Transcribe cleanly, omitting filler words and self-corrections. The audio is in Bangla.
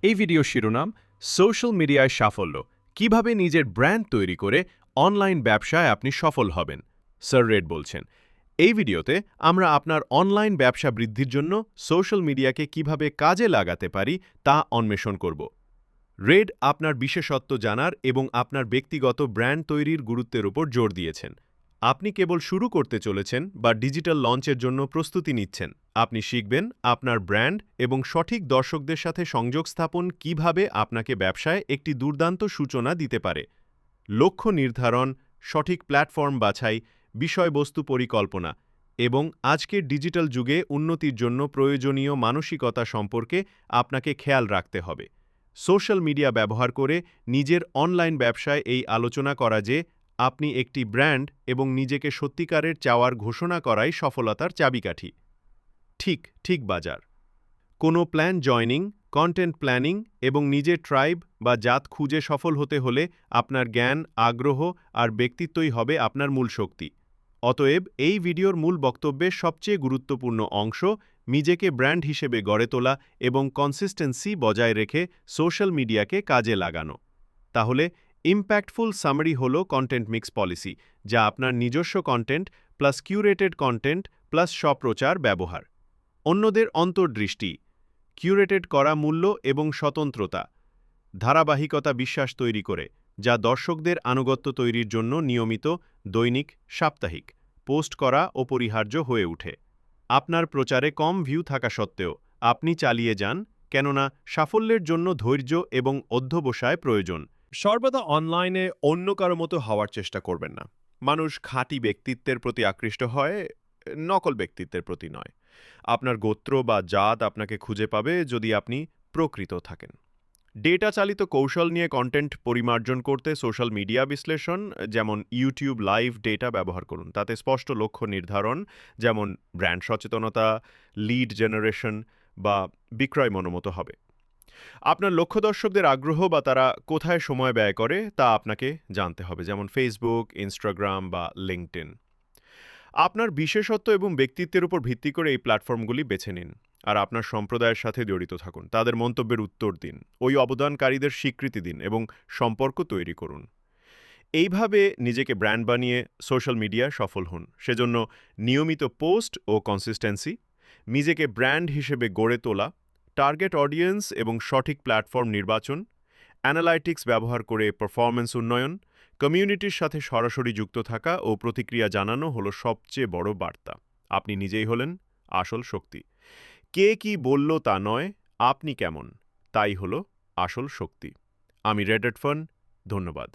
এই ভিডিও শিরোনাম সোশ্যাল মিডিয়ায় সাফল্য কিভাবে নিজের ব্র্যান্ড তৈরি করে অনলাইন ব্যবসায় আপনি সফল হবেন। স্যার রেড বলছেন, এই ভিডিওতে আমরা আপনার অনলাইন ব্যবসা বৃদ্ধির জন্য সোশ্যাল মিডিয়াকে কিভাবে কাজে লাগাতে পারি তা অন্বেষণ করব। রেড আপনার বিশেষত্ব জানার এবং আপনার ব্যক্তিগত ব্র্যান্ড তৈরির গুরুত্বের উপর জোর দিয়েছেন। আপনি কেবল শুরু করতে চলেছেন বা ডিজিটাল লঞ্চের জন্য প্রস্তুতি নিচ্ছেন। আপনি শিখবেন আপনার ব্র্যান্ড এবং সঠিক দর্শকদের সাথে সংযোগ স্থাপন কিভাবে আপনাকে ব্যবসায় একটি দুর্দান্ত সূচনা দিতে পারে। লক্ষ্য নির্ধারণ, সঠিক প্ল্যাটফর্ম বাছাই, বিষয়বস্তু পরিকল্পনা এবং আজকের ডিজিটাল যুগে উন্নতির জন্য প্রয়োজনীয় মানসিকতা সম্পর্কে আপনাকে খেয়াল রাখতে হবে। সোশ্যাল মিডিয়া ব্যবহার করে নিজের অনলাইন ব্যবসায় এই আলোচনা করা যে আপনি একটি ব্র্যান্ড এবং নিজেকে সত্যিকারের চাওয়ার ঘোষণা করাই সফলতার চাবিকাঠি। ঠিক বাজার। কোনো প্ল্যান জয়নিং, কন্টেন্ট প্ল্যানিং এবং নিজের ট্রাইব বা জাত খুঁজে সফল হতে হলে আপনার জ্ঞান, আগ্রহ আর ব্যক্তিত্বই হবে আপনার মূল শক্তি। অতএব এই ভিডিওর মূল বক্তব্যের সবচেয়ে গুরুত্বপূর্ণ অংশ নিজেকে ব্র্যান্ড হিসেবে গড়ে তোলা এবং কনসিস্টেন্সি বজায় রেখে সোশ্যাল মিডিয়াকে কাজে লাগানো। তাহলে ইম্প্যাক্টফুল সামারি হলো কন্টেন্ট মিক্স পলিসি, যা আপনার নিজস্ব content plus curated content plus স্বপ্রচার ব্যবহার। অন্যদের অন্তর্দৃষ্টি, কিউরেটেড করা মূল্য এবং স্বতন্ত্রতা, ধারাবাহিকতা বিশ্বাস তৈরি করে, যা দর্শকদের আনুগত্য তৈরির জন্য নিয়মিত দৈনিক, সাপ্তাহিক পোস্ট করা অপরিহার্য হয়ে ওঠে। আপনার প্রচারে কম ভিউ থাকা সত্ত্বেও আপনি চালিয়ে যান, কেননা সাফল্যের জন্য ধৈর্য এবং অধ্যবসায় প্রয়োজন। সর্বদা অনলাইনে অন্য কারো মতো হওয়ার চেষ্টা করবেন না। মানুষ খাঁটি ব্যক্তিত্বের প্রতি আকৃষ্ট হয়, নকল ব্যক্তিত্বের প্রতি নয়। আপনার গোত্র বা জাত আপনাকে খুঁজে পাবে যদি আপনি প্রকৃত থাকেন। ডেটা চালিত কৌশল নিয়ে কন্টেন্ট পরিমার্জন করতে সোশ্যাল মিডিয়া বিশ্লেষণ, যেমন ইউটিউব লাইভ ডেটা ব্যবহার করুন। তাতে স্পষ্ট লক্ষ্য নির্ধারণ, যেমন ব্র্যান্ড সচেতনতা, লিড জেনারেশন বা বিক্রয় মনোমতো হবে। আপনার লক্ষ্য দর্শকদের আগ্রহ বা তারা কোথায় সময় ব্যয় করে তা আপনাকে জানতে হবে, যেমন ফেসবুক, ইনস্টাগ্রাম বা লিঙ্কডইন। আপনার বিশেষত্ব এবং ব্যক্তিত্বের উপর ভিত্তি করে এই প্ল্যাটফর্মগুলি বেছে নিন। আর আপনার সম্প্রদায়ের সাথে জড়িত থাকুন, তাদের মন্তব্যের উত্তর দিন, ওই অবদানকারীদের স্বীকৃতি দিন এবং সম্পর্ক তৈরি করুন। এইভাবে নিজেকে ব্র্যান্ড বানিয়ে সোশ্যাল মিডিয়ায় সফল হন। সেজন্য নিয়মিত পোস্ট ও কনসিস্টেন্সি, নিজেকে ব্র্যান্ড হিসেবে গড়ে তোলা, টার্গেট অডিয়েন্স এবং সঠিক প্ল্যাটফর্ম নির্বাচন, অ্যানালাইটিক্স ব্যবহার করে পারফরম্যান্স উন্নয়ন, কমিউনিটির সাথে সরাসরি যুক্ত থাকা ও প্রতিক্রিয়া জানানো হলো সবচেয়ে বড় বার্তা। আপনি নিজেই হলেন আসল শক্তি। কে কি বলল তা নয়, আপনি কেমন, তাই হলো আসল শক্তি। আমি রেড হেডফোন, ধন্যবাদ।